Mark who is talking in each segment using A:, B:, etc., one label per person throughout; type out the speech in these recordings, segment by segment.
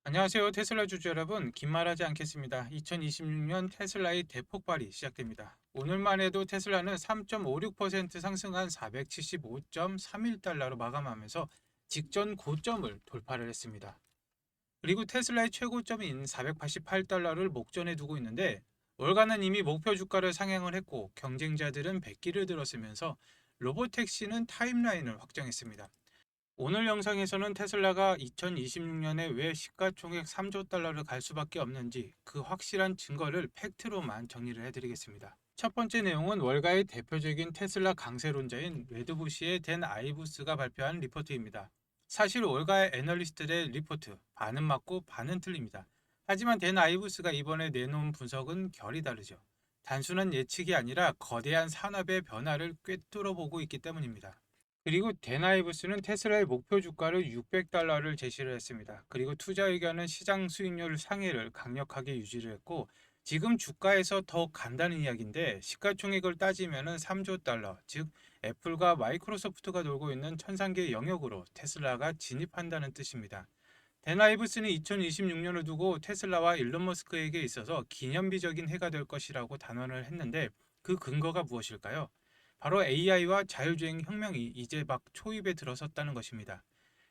A: 안녕하세요. 테슬라 주주 여러분. 긴 말하지 않겠습니다. 2026년 테슬라의 대폭발이 시작됩니다. 오늘만 해도 테슬라는 3.56% 상승한 475.31달러로 마감하면서 직전 고점을 돌파를 했습니다. 그리고 테슬라의 최고점인 488달러를 목전에 두고 있는데 월가는 이미 목표 주가를 상향을 했고 경쟁자들은 백기를 들었으면서 로보택시는 타임라인을 확정했습니다. 오늘 영상에서는 테슬라가 2026년에 왜 시가총액 3조 달러를 갈 수밖에 없는지 그 확실한 증거를 팩트로만 정리를 해드리겠습니다. 첫 번째 내용은 월가의 대표적인 테슬라 강세론자인 레드부시의 댄 아이브스가 발표한 리포트입니다. 사실 월가의 애널리스트들의 리포트 반은 맞고 반은 틀립니다. 하지만 댄 아이브스가 이번에 내놓은 분석은 결이 다르죠. 단순한 예측이 아니라 거대한 산업의 변화를 꿰뚫어 보고 있기 때문입니다. 그리고 데나이브스는 테슬라의 목표 주가를 600달러를 제시를 했습니다. 그리고 투자 의견은 시장 수익률 상회를 강력하게 유지를 했고 지금 주가에서 더 간다는 이야기인데 시가총액을 따지면 3조 달러, 즉 애플과 마이크로소프트가 놀고 있는 천상계 영역으로 테슬라가 진입한다는 뜻입니다. 데나이브스는 2026년을 두고 테슬라와 일론 머스크에게 있어서 기념비적인 해가 될 것이라고 단언을 했는데 그 근거가 무엇일까요? 바로 AI와 자율주행 혁명이 이제 막 초입에 들어섰다는 것입니다.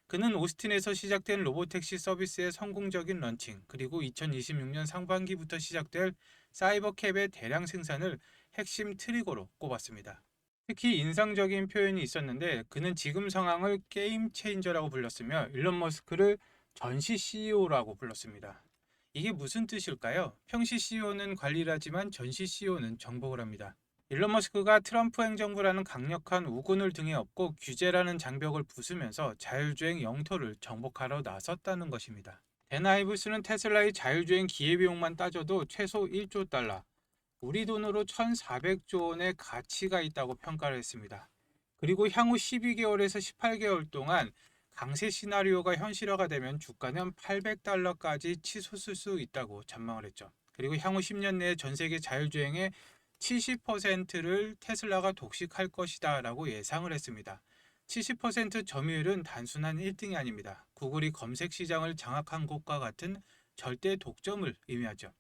A: 그는 오스틴에서 시작된 로보택시 서비스의 성공적인 런칭, 그리고 2026년 상반기부터 시작될 사이버캡의 대량 생산을 핵심 트리거로 꼽았습니다. 특히 인상적인 표현이 있었는데 그는 지금 상황을 게임 체인저라고 불렀으며 일론 머스크를 전시 CEO라고 불렀습니다. 이게 무슨 뜻일까요? 평시 CEO는 관리를 하지만 전시 CEO는 정복을 합니다. 일론 머스크가 트럼프 행정부라는 강력한 우군을 등에 업고 규제라는 장벽을 부수면서 자율주행 영토를 정복하러 나섰다는 것입니다. 댄 아이브스는 테슬라의 자율주행 기회비용만 따져도 최소 1조 달러, 우리 돈으로 1,400조 원의 가치가 있다고 평가를 했습니다. 그리고 향후 12개월에서 18개월 동안 강세 시나리오가 현실화가 되면 주가는 800달러까지 치솟을 수 있다고 전망을 했죠. 그리고 향후 10년 내에 전 세계 자율주행의 70%를 테슬라가 독식할 것이다 라고 예상을 했습니다. 70% 점유율은 단순한 1등이 아닙니다. 구글이 검색 시장을 장악한 것과 같은 절대 독점을 의미하죠.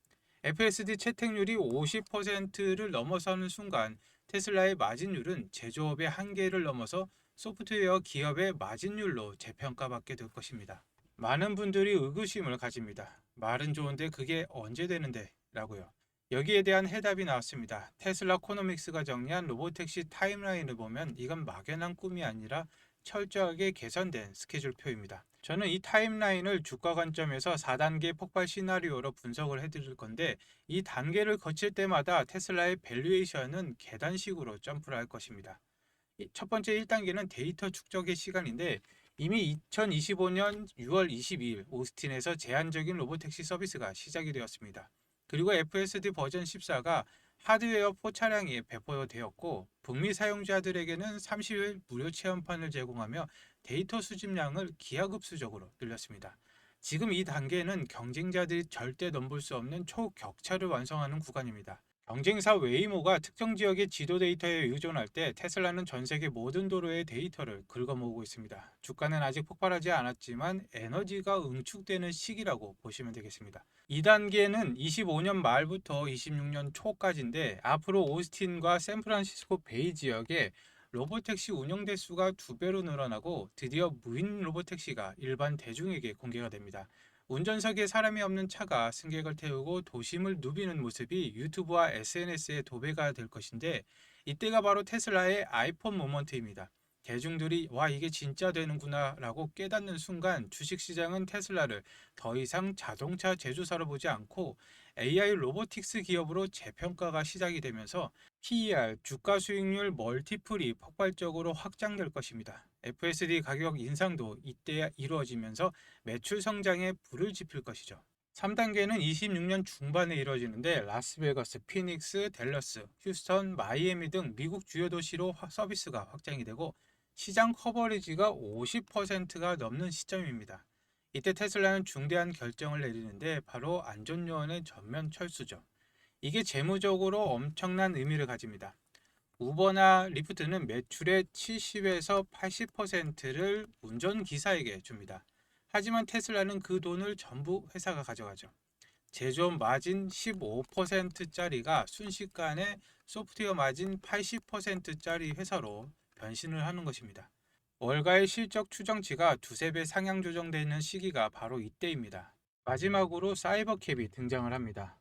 A: FSD 채택률이 50%를 넘어서는 순간 테슬라의 마진율은 제조업의 한계를 넘어서 소프트웨어 기업의 마진율로 재평가받게 될 것입니다. 많은 분들이 의구심을 가집니다. 말은 좋은데 그게 언제 되는데? 라고요. 여기에 대한 해답이 나왔습니다. 테슬라 코노믹스가 정리한 로보택시 타임라인을 보면 이건 막연한 꿈이 아니라 철저하게 개선된 스케줄표입니다. 저는 이 타임라인을 주가 관점에서 4단계 폭발 시나리오로 분석을 해드릴 건데 이 단계를 거칠 때마다 테슬라의 밸류에이션은 계단식으로 점프를 할 것입니다. 첫 번째 1단계는 데이터 축적의 시간인데 이미 2025년 6월 22일 오스틴에서 제한적인 로보택시 서비스가 시작이 되었습니다. 그리고 FSD 버전 14가 하드웨어 포차량이 배포되었고 북미 사용자들에게는 30일 무료 체험판을 제공하며 데이터 수집량을 기하급수적으로 늘렸습니다. 지금 이 단계는 경쟁자들이 절대 넘볼 수 없는 초격차를 완성하는 구간입니다. 경쟁사 웨이모가 특정 지역의 지도 데이터에 의존할 때 테슬라는 전 세계 모든 도로의 데이터를 긁어모으고 있습니다. 주가는 아직 폭발하지 않았지만 에너지가 응축되는 시기라고 보시면 되겠습니다. 2단계는 25년 말부터 26년 초까지인데 앞으로 오스틴과 샌프란시스코 베이 지역에 로보택시 운영 대수가 2배로 늘어나고 드디어 무인 로보택시가 일반 대중에게 공개가 됩니다. 운전석에 사람이 없는 차가 승객을 태우고 도심을 누비는 모습이 유튜브와 SNS에 도배가 될 것인데 이때가 바로 테슬라의 아이폰 모먼트입니다. 대중들이 와 이게 진짜 되는구나 라고 깨닫는 순간 주식시장은 테슬라를 더 이상 자동차 제조사로 보지 않고 AI 로보틱스 기업으로 재평가가 시작이 되면서 PER, 주가 수익률 멀티플이 폭발적으로 확장될 것입니다. FSD 가격 인상도 이때 이루어지면서 매출 성장에 불을 지필 것이죠. 3단계는 26년 중반에 이루어지는데 라스베가스, 피닉스, 댈러스, 휴스턴, 마이애미 등 미국 주요 도시로 서비스가 확장이 되고 시장 커버리지가 50%가 넘는 시점입니다. 이때 테슬라는 중대한 결정을 내리는데 바로 안전요원의 전면 철수죠. 이게 재무적으로 엄청난 의미를 가집니다. 우버나 리프트는 매출의 70에서 80%를 운전기사에게 줍니다. 하지만 테슬라는 그 돈을 전부 회사가 가져가죠. 제조업 마진 15%짜리가 순식간에 소프트웨어 마진 80%짜리 회사로 변신을 하는 것입니다. 월가의 실적 추정치가 두세 배 상향 조정되는 시기가 바로 이때입니다. 마지막으로 사이버캡이 등장을 합니다.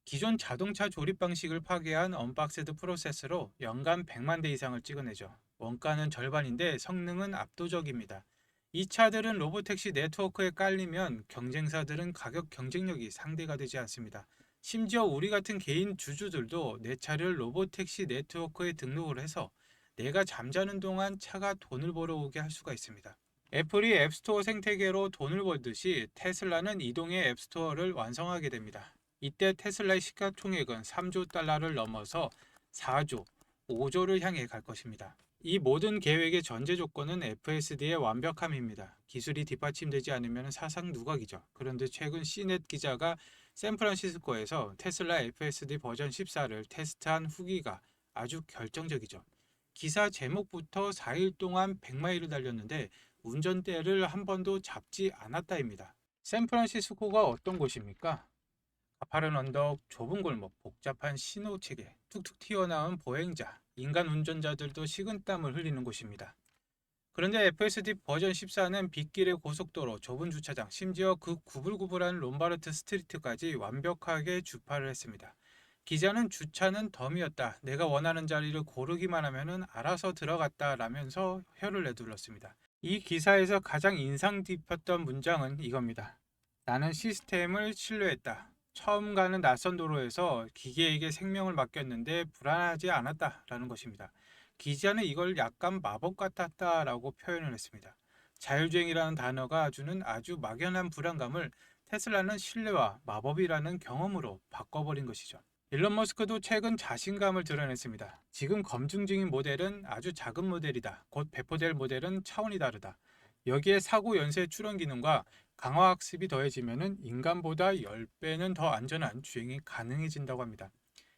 A: 기존 자동차 조립 방식을 파괴한 언박스드 프로세스로 연간 100만 대 이상을 찍어내죠. 원가는 절반인데 성능은 압도적입니다. 이 차들은 로보택시 네트워크에 깔리면 경쟁사들은 가격 경쟁력이 상대가 되지 않습니다. 심지어 우리 같은 개인 주주들도 내 차를 로보택시 네트워크에 등록을 해서 내가 잠자는 동안 차가 돈을 벌어오게 할 수가 있습니다. 애플이 앱스토어 생태계로 돈을 벌듯이 테슬라는 이동의 앱스토어를 완성하게 됩니다. 이때 테슬라의 시가총액은 3조 달러를 넘어서 4조, 5조를 향해 갈 것입니다. 이 모든 계획의 전제 조건은 FSD의 완벽함입니다. 기술이 뒷받침되지 않으면 사상 누각이죠. 그런데 최근 C넷 기자가 샌프란시스코에서 테슬라 FSD 버전 14를 테스트한 후기가 아주 결정적이죠. 기사 제목부터 4일 동안 100마일을 달렸는데 운전대를 한 번도 잡지 않았다입니다. 샌프란시스코가 어떤 곳입니까? 가파른 언덕, 좁은 골목, 복잡한 신호체계, 툭툭 튀어나온 보행자, 인간 운전자들도 식은땀을 흘리는 곳입니다. 그런데 FSD 버전 14는 빗길의 고속도로, 좁은 주차장, 심지어 그 구불구불한 롬바르트 스트리트까지 완벽하게 주파를 했습니다. 기자는 주차는 덤이었다. 내가 원하는 자리를 고르기만 하면 알아서 들어갔다 라면서 혀를 내둘렀습니다. 이 기사에서 가장 인상 깊었던 문장은 이겁니다. 나는 시스템을 신뢰했다. 처음 가는 낯선 도로에서 기계에게 생명을 맡겼는데 불안하지 않았다라는 것입니다. 기자는 이걸 약간 마법 같았다라고 표현을 했습니다. 자율주행이라는 단어가 주는 아주 막연한 불안감을 테슬라는 신뢰와 마법이라는 경험으로 바꿔버린 것이죠. 일론 머스크도 최근 자신감을 드러냈습니다. 지금 검증 중인 모델은 아주 작은 모델이다. 곧 배포될 모델은 차원이 다르다. 여기에 사고 연쇄 추론 기능과 강화 학습이 더해지면 인간보다 10배는 더 안전한 주행이 가능해진다고 합니다.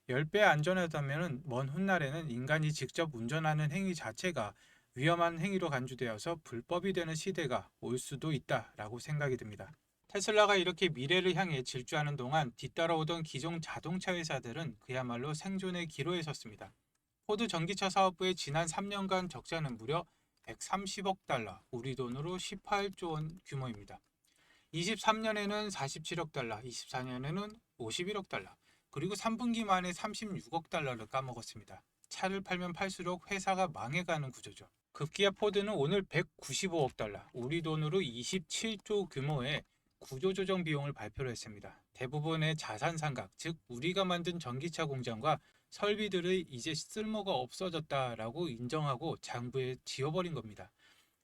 A: 10배 안전하다면 먼 훗날에는 인간이 직접 운전하는 행위 자체가 위험한 행위로 간주되어서 불법이 되는 시대가 올 수도 있다라고 생각이 듭니다. 테슬라가 이렇게 미래를 향해 질주하는 동안 뒤따라오던 기존 자동차 회사들은 그야말로 생존의 기로에 섰습니다. 포드 전기차 사업부의 지난 3년간 적자는 무려 130억 달러, 우리 돈으로 18조 원 규모입니다. 23년에는 47억 달러, 24년에는 51억 달러, 그리고 3분기 만에 36억 달러를 까먹었습니다. 차를 팔면 팔수록 회사가 망해가는 구조죠. 급기야 포드는 오늘 195억 달러, 우리 돈으로 27조 규모의 구조조정 비용을 발표를 했습니다. 대부분의 자산 상각, 즉 우리가 만든 전기차 공장과 설비들의 이제 쓸모가 없어졌다라고 인정하고 장부에 지워버린 겁니다.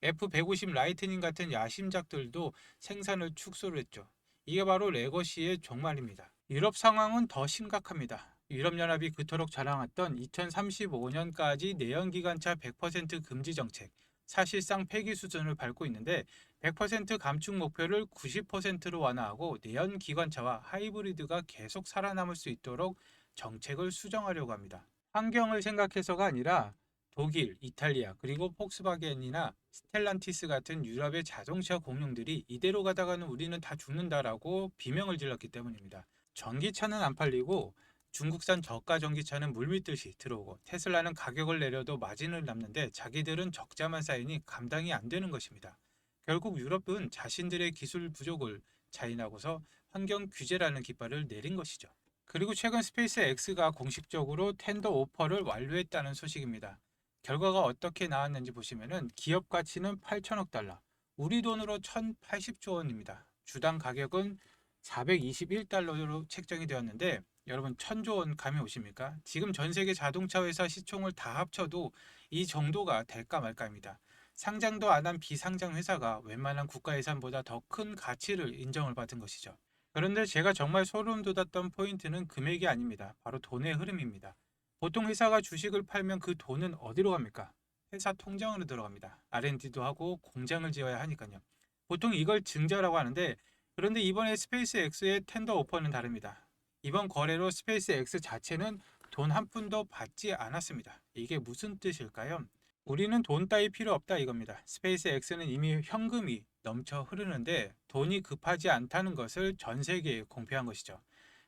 A: F150 라이트닝 같은 야심작들도 생산을 축소를 했죠. 이게 바로 레거시의 종말입니다. 유럽 상황은 더 심각합니다. 유럽연합이 그토록 자랑했던 2035년까지 내연기관차 100% 금지 정책, 사실상 폐기 수준을 밟고 있는데 100% 감축 목표를 90%로 완화하고 내연기관차와 하이브리드가 계속 살아남을 수 있도록 정책을 수정하려고 합니다. 환경을 생각해서가 아니라 독일, 이탈리아, 그리고 폭스바겐이나 스텔란티스 같은 유럽의 자동차 공룡들이 이대로 가다가는 우리는 다 죽는다라고 비명을 질렀기 때문입니다. 전기차는 안 팔리고 중국산 저가 전기차는 물밀듯이 들어오고 테슬라는 가격을 내려도 마진을 남는데 자기들은 적자만 쌓이니 감당이 안 되는 것입니다. 결국 유럽은 자신들의 기술 부족을 자인하고서 환경 규제라는 깃발을 내린 것이죠. 그리고 최근 스페이스 X가 공식적으로 텐더 오퍼를 완료했다는 소식입니다. 결과가 어떻게 나왔는지 보시면은 기업 가치는 8천억 달러, 우리 돈으로 1,080조 원입니다. 주당 가격은 421달러로 책정이 되었는데 여러분 1,000조 원 감이 오십니까? 지금 전 세계 자동차 회사 시총을 다 합쳐도 이 정도가 될까 말까입니다. 상장도 안 한 비상장 회사가 웬만한 국가 예산보다 더 큰 가치를 인정을 받은 것이죠. 그런데 제가 정말 소름 돋았던 포인트는 금액이 아닙니다. 바로 돈의 흐름입니다. 보통 회사가 주식을 팔면 그 돈은 어디로 갑니까? 회사 통장으로 들어갑니다. R&D도 하고 공장을 지어야 하니까요. 보통 이걸 증자라고 하는데 그런데 이번에 스페이스 X의 텐더 오퍼는 다릅니다. 이번 거래로 스페이스 X 자체는 돈 한 푼도 받지 않았습니다. 이게 무슨 뜻일까요? 우리는 돈 따위 필요 없다 이겁니다. 스페이스 X는 이미 현금이 넘쳐 흐르는데 돈이 급하지 않다는 것을 전 세계에 공표한 것이죠.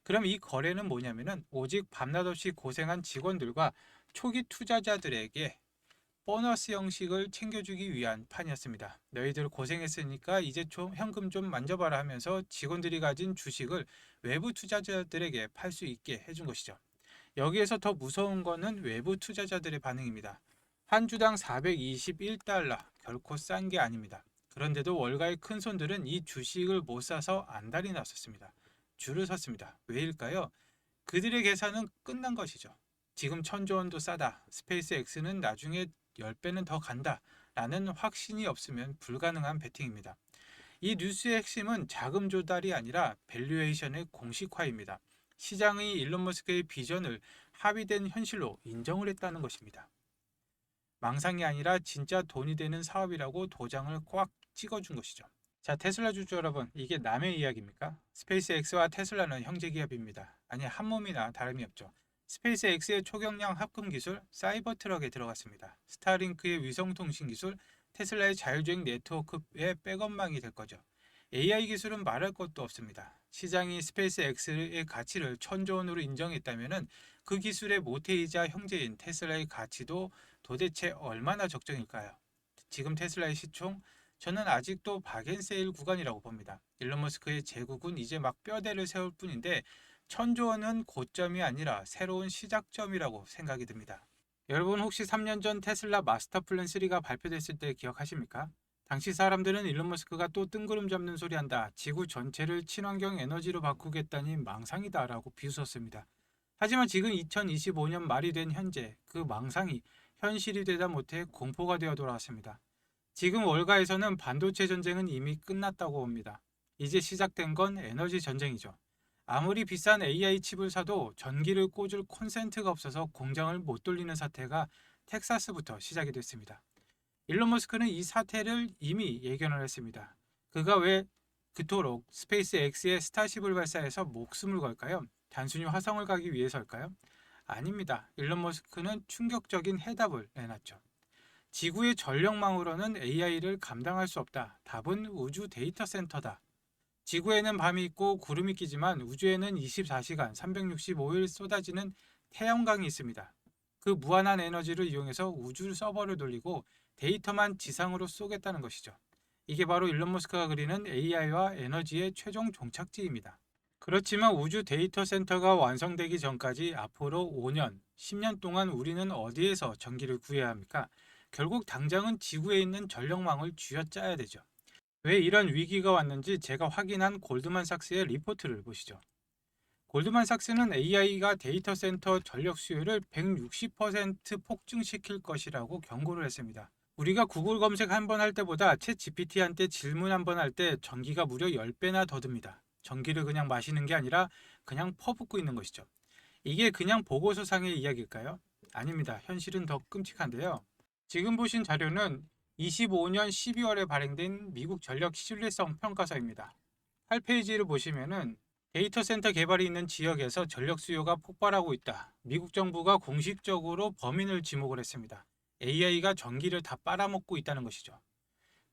A: 그럼 이 거래는 뭐냐면은 오직 밤낮 없이 고생한 직원들과 초기 투자자들에게 보너스 형식을 챙겨주기 위한 판이었습니다. 너희들 고생했으니까 이제 좀 현금 좀 만져봐라 하면서 직원들이 가진 주식을 외부 투자자들에게 팔 수 있게 해준 것이죠. 여기에서 더 무서운 것은 외부 투자자들의 반응입니다. 한 주당 421달러, 결코 싼 게 아닙니다. 그런데도 월가의 큰 손들은 이 주식을 못 사서 안달이 났었습니다. 줄을 섰습니다. 왜일까요? 그들의 계산은 끝난 것이죠. 지금 1,000조 원도 싸다. 스페이스 X는 나중에 10배는 더 간다. 라는 확신이 없으면 불가능한 베팅입니다. 이 뉴스의 핵심은 자금 조달이 아니라 밸류에이션의 공식화입니다. 시장이 일론 머스크의 비전을 합의된 현실로 인정을 했다는 것입니다. 망상이 아니라 진짜 돈이 되는 사업이라고 도장을 꽉 찍어준 것이죠. 자, 테슬라 주주 여러분, 이게 남의 이야기입니까? 스페이스 X와 테슬라는 형제 기업입니다. 아니, 한 몸이나 다름이 없죠. 스페이스 X의 초경량 합금 기술 사이버 트럭에 들어갔습니다. 스타링크의 위성통신 기술, 테슬라의 자율주행 네트워크의 백업망이 될 거죠. AI 기술은 말할 것도 없습니다. 시장이 스페이스 X의 가치를 1,000조 원으로 인정했다면 그 기술의 모태이자 형제인 테슬라의 가치도 도대체 얼마나 적정일까요? 지금 테슬라의 시총, 저는 아직도 박앤세일 구간이라고 봅니다. 일론 머스크의 제국은 이제 막 뼈대를 세울 뿐인데 1,000조 원은 고점이 아니라 새로운 시작점이라고 생각이 듭니다. 여러분 혹시 3년 전 테슬라 마스터 플랜 3가 발표됐을 때 기억하십니까? 당시 사람들은 일론 머스크가 또 뜬구름 잡는 소리 한다. 지구 전체를 친환경 에너지로 바꾸겠다니 망상이다 라고 비웃었습니다. 하지만 지금 2025년 말이 된 현재 그 망상이 현실이 되다 못해 공포가 되어 돌아왔습니다. 지금 월가에서는 반도체 전쟁은 이미 끝났다고 봅니다. 이제 시작된 건 에너지 전쟁이죠. 아무리 비싼 AI 칩을 사도 전기를 꽂을 콘센트가 없어서 공장을 못 돌리는 사태가 텍사스부터 시작이 됐습니다. 일론 머스크는 이 사태를 이미 예견을 했습니다. 그가 왜 그토록 스페이스 X의 스타쉽을 발사해서 목숨을 걸까요? 단순히 화성을 가기 위해서일까요? 아닙니다. 일론 머스크는 충격적인 해답을 내놨죠. 지구의 전력망으로는 AI를 감당할 수 없다. 답은 우주 데이터 센터다. 지구에는 밤이 있고 구름이 끼지만 우주에는 24시간 365일 쏟아지는 태양광이 있습니다. 그 무한한 에너지를 이용해서 우주 서버를 돌리고 데이터만 지상으로 쏘겠다는 것이죠. 이게 바로 일론 머스크가 그리는 AI와 에너지의 최종 종착지입니다. 그렇지만 우주 데이터 센터가 완성되기 전까지 앞으로 5년, 10년 동안 우리는 어디에서 전기를 구해야 합니까? 결국 당장은 지구에 있는 전력망을 쥐어짜야 되죠. 왜 이런 위기가 왔는지 제가 확인한 골드만삭스의 리포트를 보시죠. 골드만삭스는 AI가 데이터 센터 전력 수요를 160% 폭증시킬 것이라고 경고를 했습니다. 우리가 구글 검색 한 번 할 때보다 챗 GPT한테 질문 한 번 할 때 전기가 무려 10배나 더 듭니다. 전기를 그냥 마시는 게 아니라 그냥 퍼붓고 있는 것이죠. 이게 그냥 보고서상의 이야기일까요? 아닙니다. 현실은 더 끔찍한데요. 지금 보신 자료는 25년 12월에 발행된 미국 전력 신뢰성 평가서입니다. 8페이지를 보시면은 데이터 센터 개발이 있는 지역에서 전력 수요가 폭발하고 있다. 미국 정부가 공식적으로 범인을 지목을 했습니다. AI가 전기를 다 빨아먹고 있다는 것이죠.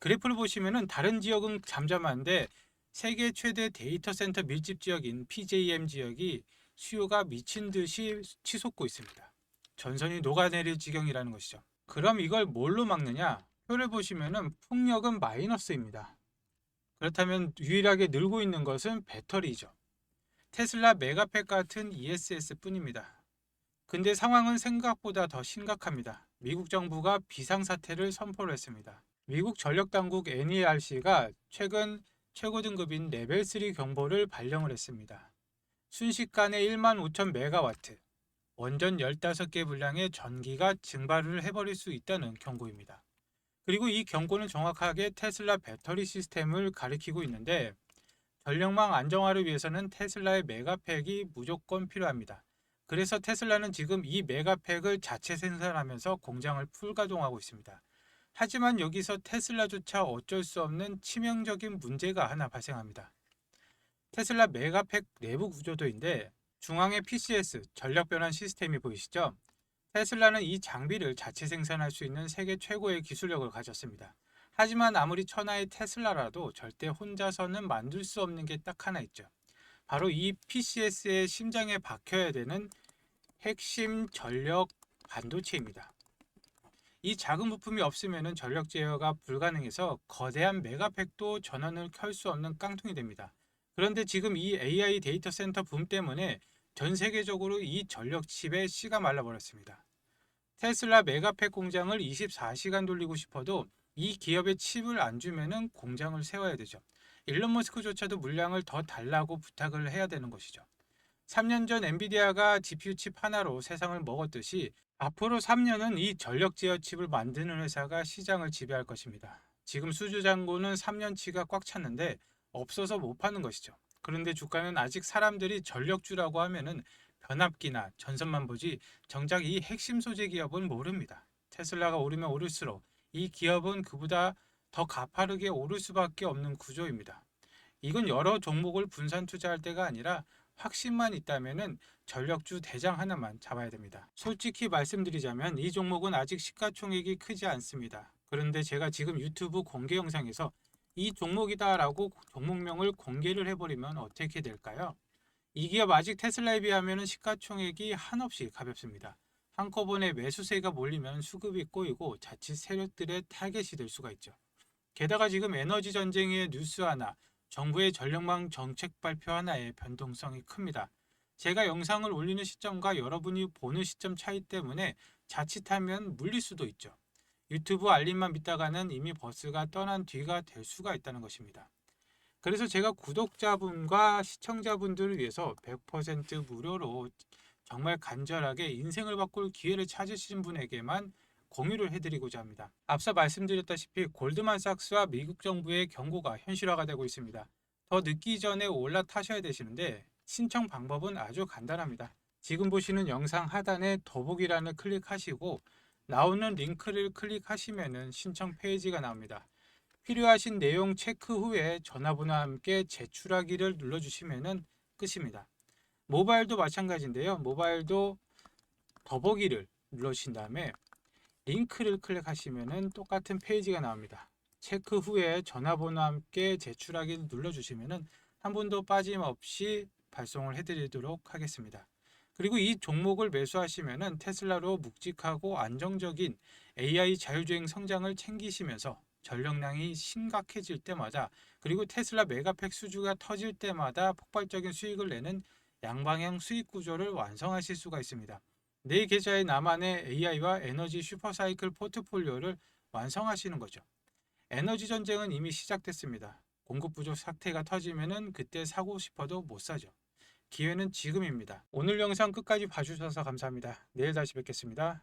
A: 그래프를 보시면은 다른 지역은 잠잠한데 세계 최대 데이터 센터 밀집 지역인 PJM 지역이 수요가 미친 듯이 치솟고 있습니다. 전선이 녹아내릴 지경이라는 것이죠. 그럼 이걸 뭘로 막느냐? 표를 보시면은 풍력은 마이너스입니다. 그렇다면 유일하게 늘고 있는 것은 배터리죠. 테슬라 메가팩 같은 ESS 뿐입니다. 근데 상황은 생각보다 더 심각합니다. 미국 정부가 비상사태를 선포를 했습니다. 미국 전력당국 NERC가 최근 최고 등급인 레벨 3 경보를 발령을 했습니다. 순식간에 1만 5천 메가와트, 원전 15개 분량의 전기가 증발을 해버릴 수 있다는 경고입니다. 그리고 이 경고는 정확하게 테슬라 배터리 시스템을 가리키고 있는데 전력망 안정화를 위해서는 테슬라의 메가팩이 무조건 필요합니다. 그래서 테슬라는 지금 이 메가팩을 자체 생산하면서 공장을 풀가동하고 있습니다. 하지만 여기서 테슬라조차 어쩔 수 없는 치명적인 문제가 하나 발생합니다. 테슬라 메가팩 내부 구조도인데 중앙에 PCS 전력 변환 시스템이 보이시죠? 테슬라는 이 장비를 자체 생산할 수 있는 세계 최고의 기술력을 가졌습니다. 하지만 아무리 천하의 테슬라라도 절대 혼자서는 만들 수 없는 게 딱 하나 있죠. 바로 이 PCS의 심장에 박혀야 되는 핵심 전력 반도체입니다. 이 작은 부품이 없으면 전력 제어가 불가능해서 거대한 메가팩도 전원을 켤 수 없는 깡통이 됩니다. 그런데 지금 이 AI 데이터 센터 붐 때문에 전 세계적으로 이 전력 칩에 씨가 말라버렸습니다. 테슬라 메가팩 공장을 24시간 돌리고 싶어도 이 기업의 칩을 안 주면은 공장을 세워야 되죠. 일론 머스크조차도 물량을 더 달라고 부탁을 해야 되는 것이죠. 3년 전 엔비디아가 GPU 칩 하나로 세상을 먹었듯이 앞으로 3년은 이 전력 제어 칩을 만드는 회사가 시장을 지배할 것입니다. 지금 수주 잔고는 3년치가 꽉 찼는데 없어서 못 파는 것이죠. 그런데 주가는 아직 사람들이 전력주라고 하면은 변압기나 전선만 보지 정작 이 핵심 소재 기업은 모릅니다. 테슬라가 오르면 오를수록 이 기업은 그보다 더 가파르게 오를 수밖에 없는 구조입니다. 이건 여러 종목을 분산 투자할 때가 아니라 확신만 있다면은 전력주 대장 하나만 잡아야 됩니다. 솔직히 말씀드리자면 이 종목은 아직 시가총액이 크지 않습니다. 그런데 제가 지금 유튜브 공개 영상에서 이 종목이다라고 종목명을 공개를 해버리면 어떻게 될까요? 이 기업 아직 테슬라에 비하면 시가총액이 한없이 가볍습니다. 한꺼번에 매수세가 몰리면 수급이 꼬이고 자칫 세력들의 타겟이 될 수가 있죠. 게다가 지금 에너지 전쟁의 뉴스 하나, 정부의 전력망 정책 발표 하나의 변동성이 큽니다. 제가 영상을 올리는 시점과 여러분이 보는 시점 차이 때문에 자칫하면 물릴 수도 있죠. 유튜브 알림만 믿다가는 이미 버스가 떠난 뒤가 될 수가 있다는 것입니다. 그래서 제가 구독자분과 시청자분들을 위해서 100% 무료로 정말 간절하게 인생을 바꿀 기회를 찾으신 분에게만 공유를 해드리고자 합니다. 앞서 말씀드렸다시피 골드만삭스와 미국 정부의 경고가 현실화가 되고 있습니다. 더 늦기 전에 올라타셔야 되시는데 신청 방법은 아주 간단합니다. 지금 보시는 영상 하단에 더보기란을 클릭하시고 나오는 링크를 클릭하시면 신청 페이지가 나옵니다. 필요하신 내용 체크 후에 전화번호와 함께 제출하기를 눌러주시면 끝입니다. 모바일도 마찬가지인데요. 모바일도 더보기를 눌러주신 다음에 링크를 클릭하시면 똑같은 페이지가 나옵니다. 체크 후에 전화번호와 함께 제출하기를 눌러주시면 한 분도 빠짐없이 발송을 해드리도록 하겠습니다. 그리고 이 종목을 매수하시면 테슬라로 묵직하고 안정적인 AI 자율주행 성장을 챙기시면서 전력량이 심각해질 때마다 그리고 테슬라 메가팩 수주가 터질 때마다 폭발적인 수익을 내는 양방향 수익 구조를 완성하실 수가 있습니다. 내 계좌에 나만의 AI와 에너지 슈퍼사이클 포트폴리오를 완성하시는 거죠. 에너지 전쟁은 이미 시작됐습니다. 공급 부족 사태가 터지면은 그때 사고 싶어도 못 사죠. 기회는 지금입니다. 오늘 영상 끝까지 봐주셔서 감사합니다. 내일 다시 뵙겠습니다.